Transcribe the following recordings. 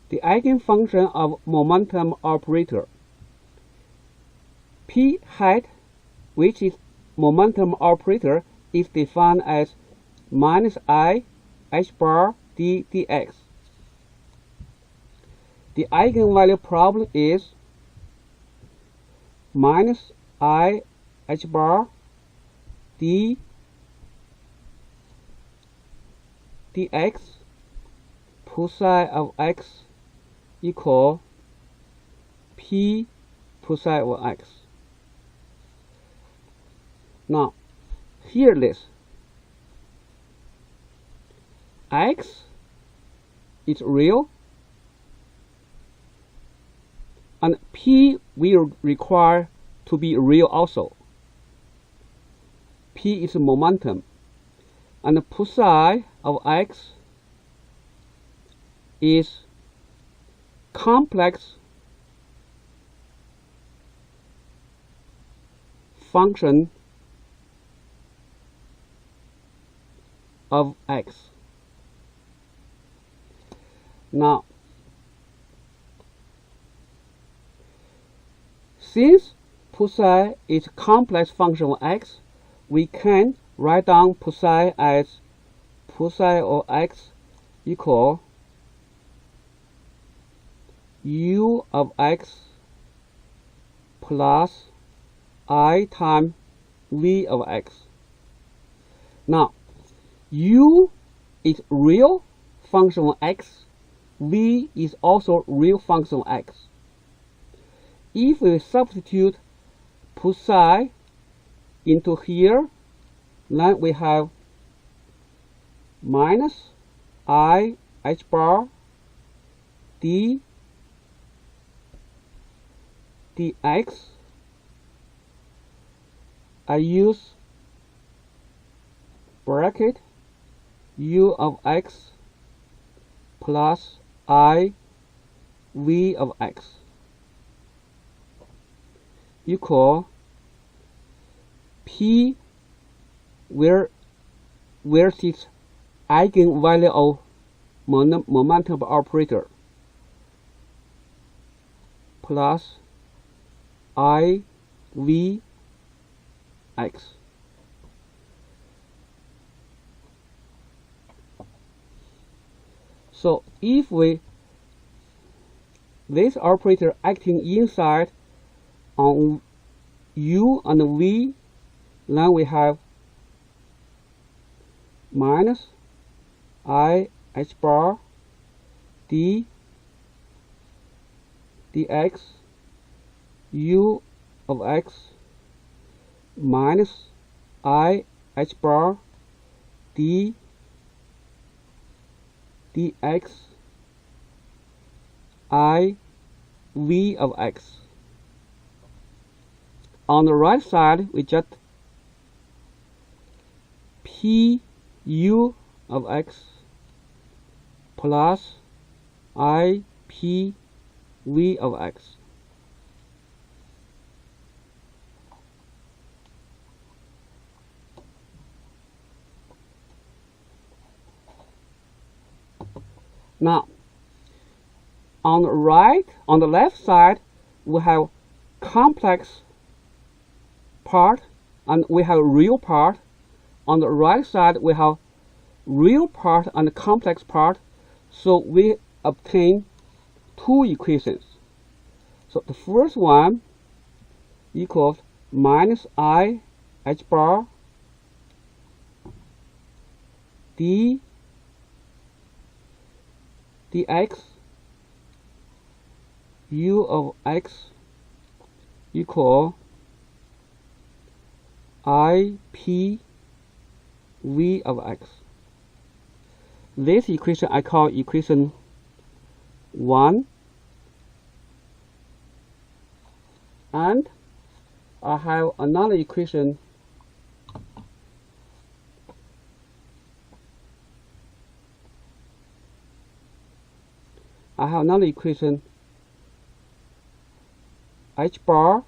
the eigenfunction of momentum operator. P hat, which is momentum operator, is defined as minus I h bar d dx. The eigenvalue problem is minus I h bar d dx psi of x equal p psi of x. Now, here this x is real and p will require to be real also. P is momentum and psi of x is complex function of x. Now, since psi is complex function of x, we can write down psi as psi of x equal u of x plus I times v of x. Now, u is real function of x, v is also real function of x. If we substitute psi into here, then we have minus I h bar d dx. I use bracket u of x plus I v of x equal p where is eigenvalue of momentum operator plus I v x. So if this operator acting inside on u and v, then we have minus I h bar d dx u of x minus I h bar d dx I v of x. On the right side, we just p u of x plus I p v of x. Now, on the left side, we have complex part and we have real part. On the right side, we have real part and complex part. So we obtain two equations. So the first one equals minus I h bar d dx u of x equal I p v of x. This equation I call equation 1, and I have another equation h bar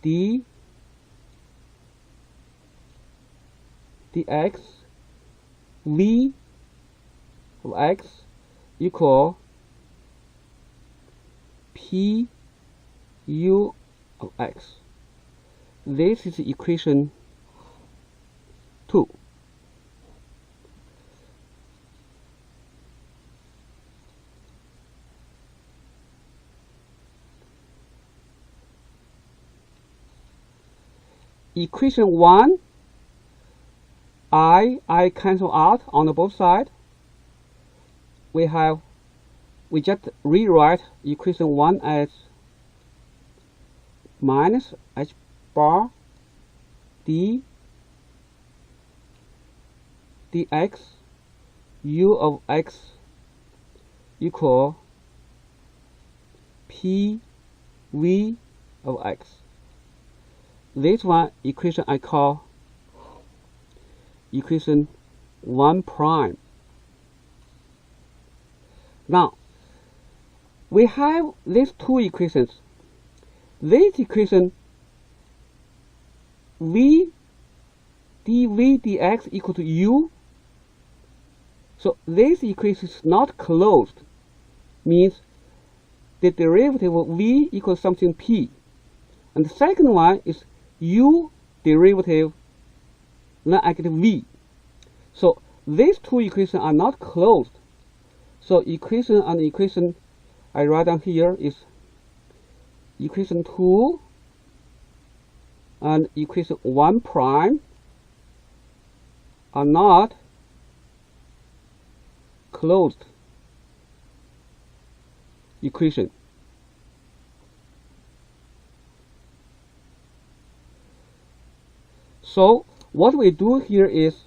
d dx v of x equal p u of x. This is equation 2. Equation 1, I cancel out on the both sides. We just rewrite equation 1 as minus h bar d dx u of x equal p v of x. This one equation I call equation 1 prime. Now we have these two equations. This equation v dv dx equal to u. So this equation is not closed, means the derivative of v equals something p. And the second one is u derivative, then I get v. So these two equations are not closed. So equation and equation I write down here is equation 2 and equation 1 prime are not closed equation. So what we do here is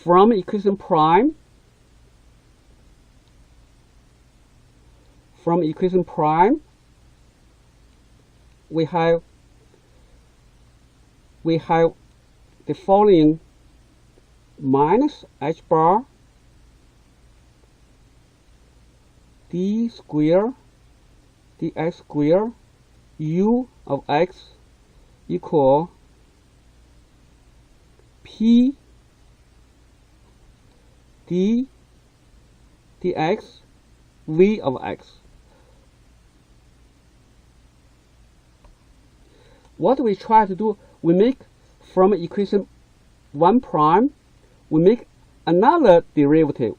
from equation prime, we have the following: minus h bar d square dx square u of x equal p d dx v of x. What we try to do, we make from equation 1 prime, we make another derivative.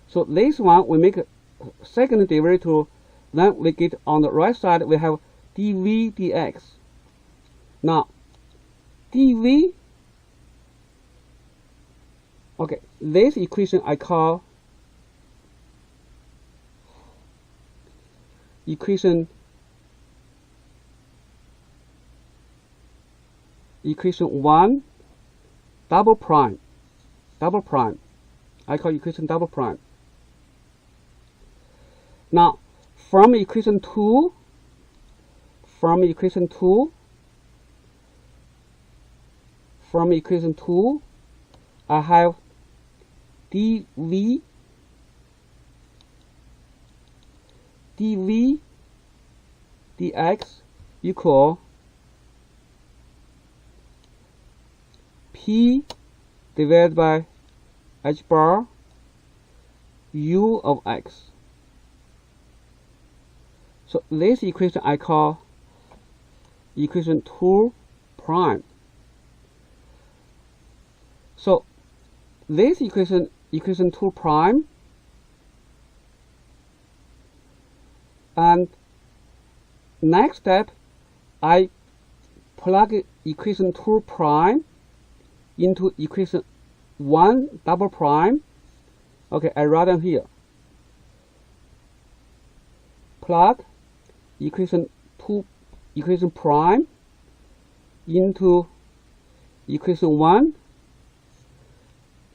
So this one we make a second derivative, then we get on the right side we have dv dx. Now dv, okay, this equation I call equation 1 double prime. I call equation double prime. Now from equation 2, I have dv dx equal p divided by h bar u of x. So this equation I call equation 2 prime. So this equation 2 prime, and next step I plug equation 2 prime into equation 1 double prime. Okay, I write them here. Plug equation prime into equation 1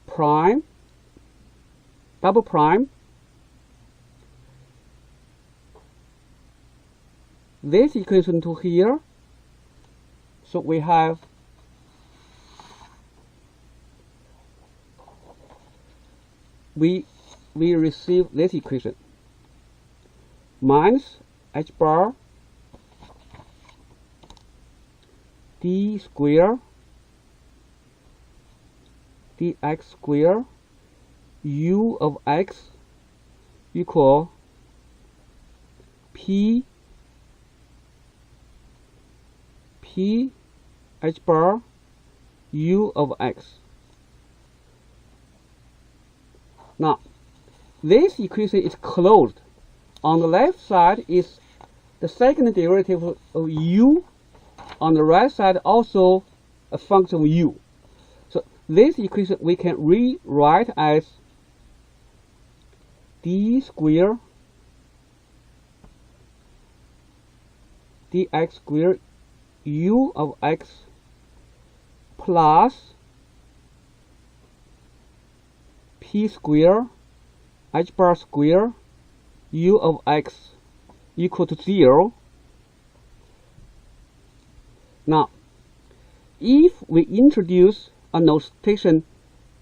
prime double prime. This equation to here. So we have we receive this equation minus h bar d square dx square u of x equal P h bar u of x. Now, this equation is closed. On the left side is the second derivative of u. On the right side also a function of u. So this equation we can rewrite as d squared dx squared u of x plus p squared h bar squared u of x equal to 0. Now, if we introduce a notation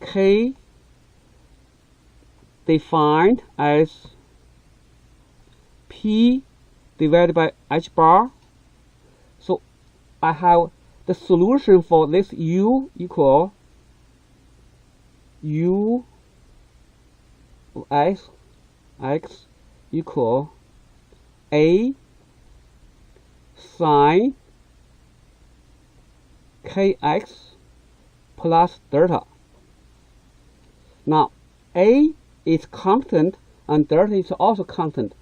k defined as p divided by h bar, so I have the solution for this u equal u of x equal a sine kx plus delta. Now, a is constant and delta is also constant.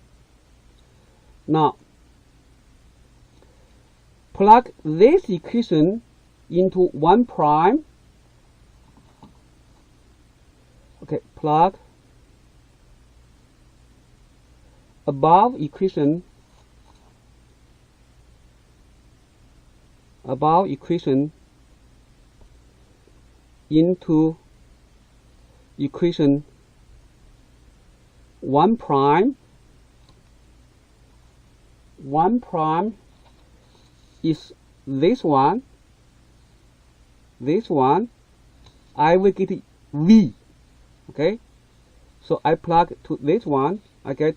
Now, plug this equation into 1 prime. Okay, plug above equation into equation 1 prime. 1 prime is this one. I will get v. Okay, so I plug to this one, I get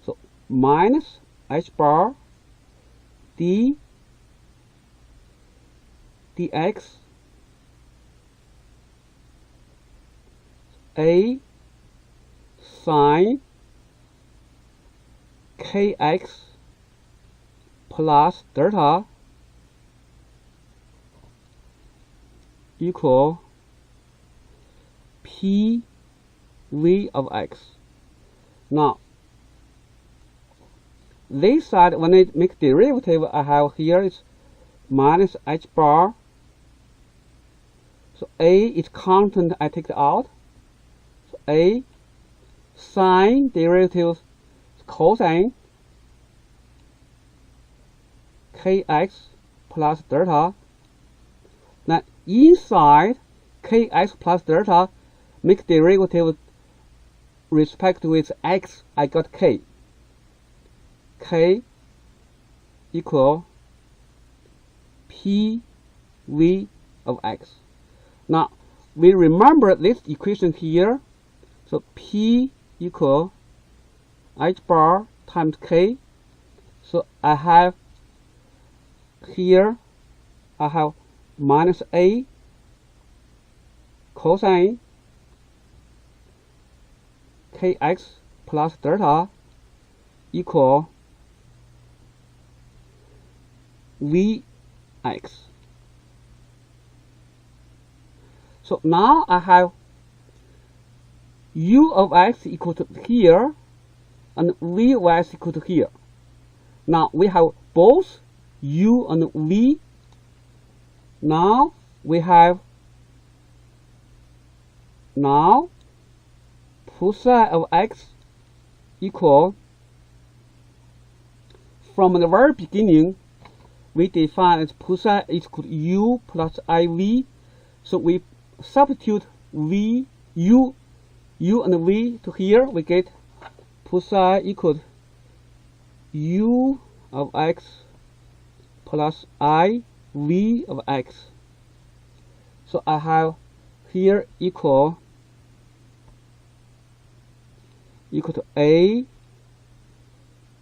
so minus h bar d dx a sine kx plus delta equal p v of x. Now, this side, when I make derivative, I have here is minus h bar. So a is constant, I take it out. So a sine derivative cosine kx plus delta. Now inside kx plus delta, make derivative respect with x, I got k. K equal p v of x. Now we remember this equation here. So p equal h bar times k. So I have here I have minus a cosine kx plus delta equal vx. So now I have u of x equal to here and v of x equal to here. Now we have both u and v. Now we have psi of x equal, from the very beginning we define as psi is equal to u plus iv. So we substitute v, u and v to here, we get psi equal to u of x plus iv of x. So I have here equal to a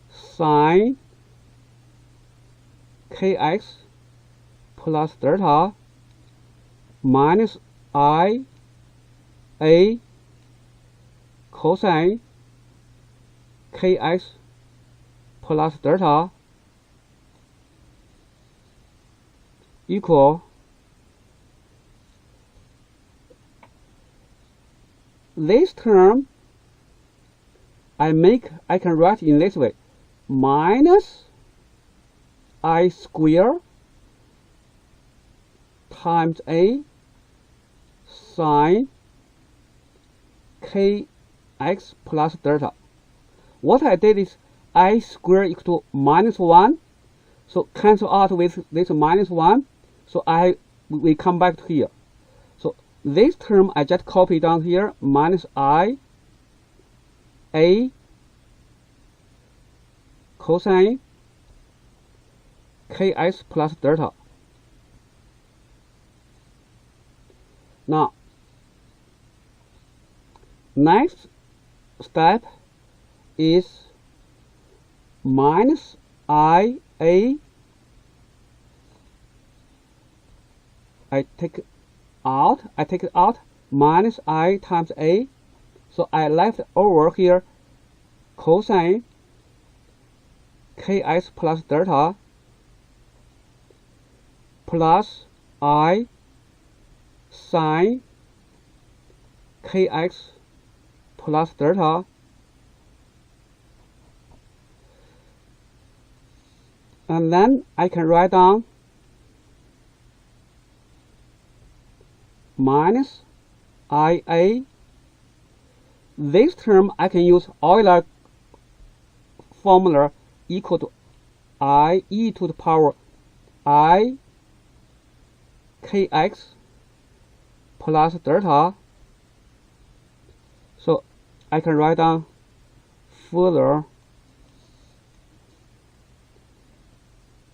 sine kx plus delta minus I a cosine kx plus delta equal this term I can write in this way, minus I square times a sine kx plus delta. What I did is I square equal to minus 1, so cancel out with this minus 1, so we come back to here. So this term I just copy down here, minus I a cosine kx plus delta. Now, next step is minus I a. I take it out, minus I times a. So I left over here cosine kx plus delta plus I sine kx plus delta and then I can write down minus IA. This term I can use Euler formula equal to I e to the power I kx plus delta. So I can write down further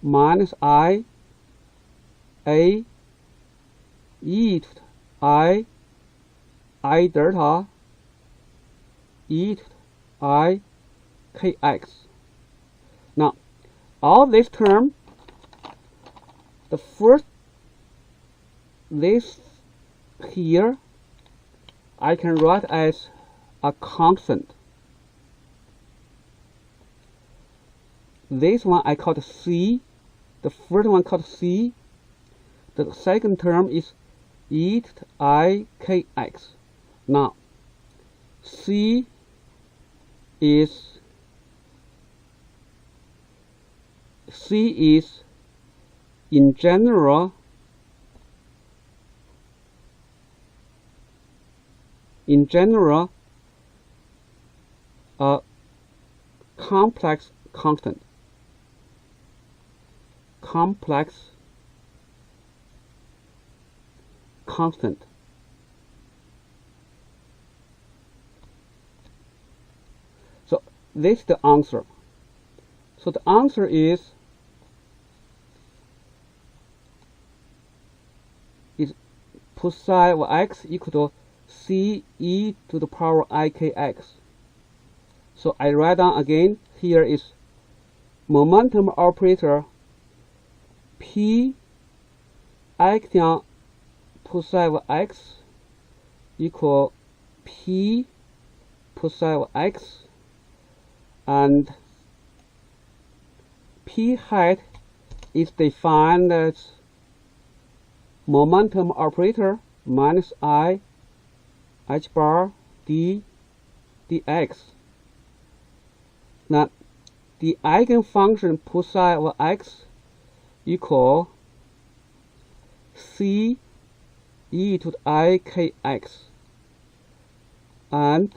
minus I a e to I delta e to I kx. Now, all this term, the first, this here, I can write as a constant. This one I called C. The first one called C. The second term is e to I kx. Now, C is in general a complex constant. So this is the answer. So the answer is put psi of x equal to c e to the power ikx. So I write down again, here is momentum operator P acting on psi of x equal P psi of x, and P hat is defined as momentum operator minus I h bar d dx. Now, the eigenfunction psi of x equal c e to the I kx, and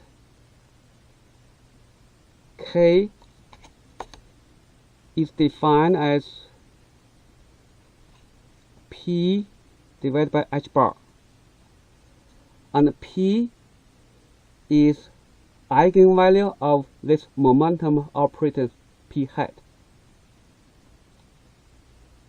k is defined as p divided by h bar, and p is eigenvalue of this momentum operator p hat.